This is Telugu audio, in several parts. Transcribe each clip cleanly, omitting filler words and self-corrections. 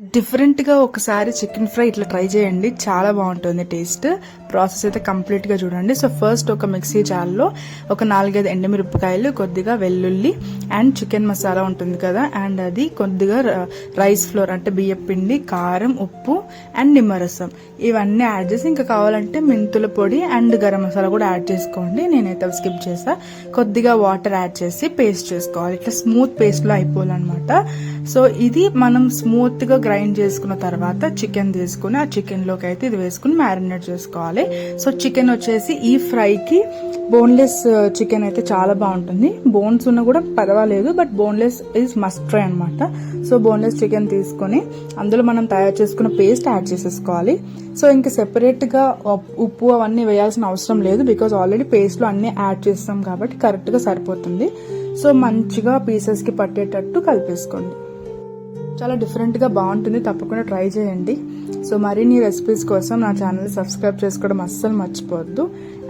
డిఫరెంట్ గా ఒకసారి చికెన్ ఫ్రై ఇట్లా ట్రై చేయండి, చాలా బాగుంటుంది టేస్ట్. ప్రాసెస్ అయితే కంప్లీట్ గా చూడండి. సో ఫస్ట్ ఒక మిక్సీ జార్లో ఒక 4-5 ఎండుమిరపకాయలు, కొద్దిగా వెల్లుల్లి అండ్ చికెన్ మసాలా ఉంటుంది కదా, అండ్ అది కొద్దిగా రైస్ ఫ్లోర్ అంటే బియ్యం పిండి, కారం, ఉప్పు అండ్ నిమ్మరసం ఇవన్నీ యాడ్ చేసి, ఇంకా కావాలంటే మెంతుల పొడి అండ్ గరం మసాలా కూడా యాడ్ చేసుకోండి. నేనైతే స్కిప్ చేసా. కొద్దిగా వాటర్ యాడ్ చేసి పేస్ట్ చేసుకోవాలి. ఇట్లా స్మూత్ పేస్ట్ లో అయిపోవాలన్నమాట. సో ఇది మనం స్మూత్ గా గ్రైండ్ చేసుకున్న తర్వాత చికెన్ తీసుకుని ఆ చికెన్ లోకి అయితే ఇది వేసుకుని మ్యారినేట్ చేసుకోవాలి. సో చికెన్ వచ్చేసి ఈ ఫ్రైకి బోన్లెస్ చికెన్ అయితే చాలా బాగుంటుంది. బోన్స్ ఉన్నా కూడా పర్వాలేదు, but boneless is must try అనమాట. సో బోన్లెస్ చికెన్ తీసుకుని అందులో మనం తయారు చేసుకున్న పేస్ట్ యాడ్ చేసేసుకోవాలి. సో ఇంకా సెపరేట్ గా ఉప్పు అవన్నీ వేయాల్సిన అవసరం లేదు, బికాజ్ ఆల్రెడీ పేస్ట్ లో అన్ని యాడ్ చేస్తాం కాబట్టి కరెక్ట్ గా సరిపోతుంది. సో మంచిగా పీసెస్ కి పట్టేటట్టు కలిపేసుకోండి. చాలా డిఫరెంట్ గా బాగుంటుంది, తప్పకుండా ట్రై చేయండి. సో మరిన్ని రెసిపీస్ కోసం నా ఛానల్ సబ్స్క్రైబ్ చేసుకోవడం అస్సలు మర్చిపోవద్దు.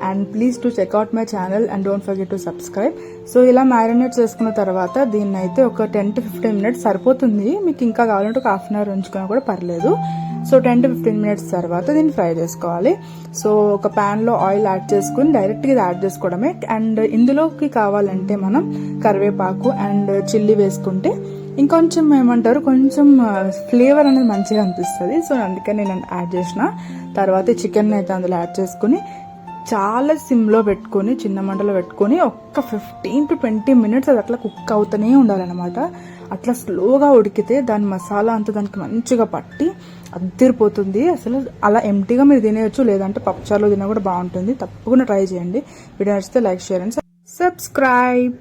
And please to checkout my channel and don't forget to subscribe. So ఇలా మ్యారినేట్ చేసుకున్న తర్వాత దీన్ని అయితే ఒక 10 to 15 మినిట్స్ సరిపోతుంది. మీకు ఇంకా కావాలంటే ఒక హాఫ్ అన్ అవర్ ఉంచుకున్నా కూడా పర్లేదు. సో 10 to 15 మినిట్స్ తర్వాత దీన్ని ఫ్రై చేసుకోవాలి. సో ఒక ప్యాన్ లో ఆయిల్ యాడ్ చేసుకుని డైరెక్ట్ గా ఇది యాడ్ చేసుకోవడమే. అండ్ ఇందులోకి కావాలంటే మనం కరివేపాకు అండ్ చిల్లీ వేసుకుంటే ఇంకొంచెం ఏమంటారు, కొంచెం ఫ్లేవర్ అనేది మంచిగా అనిపిస్తుంది. సో అందుకని నేను యాడ్ చేసిన తర్వాత చికెన్ అయితే అందులో యాడ్ చేసుకుని చాలా సిమ్ లో పెట్టుకుని, చిన్న మంటలో పెట్టుకుని ఒక్క 15 to 20 మినిట్స్ అది అట్లా కుక్ అవుతూనే ఉండాలన్నమాట. అట్లా స్లోగా ఉడికితే దాని మసాలా అంతా దానికి మంచిగా పట్టి అద్దరిపోతుంది. అసలు అలా ఎంటీగా మీరు తినేయచ్చు, లేదంటే పప్పుచారులో తినా కూడా బాగుంటుంది. తప్పకుండా ట్రై చేయండి. వీడియో నచ్చితే లైక్, షేర్ అండ్ సబ్స్క్రైబ్.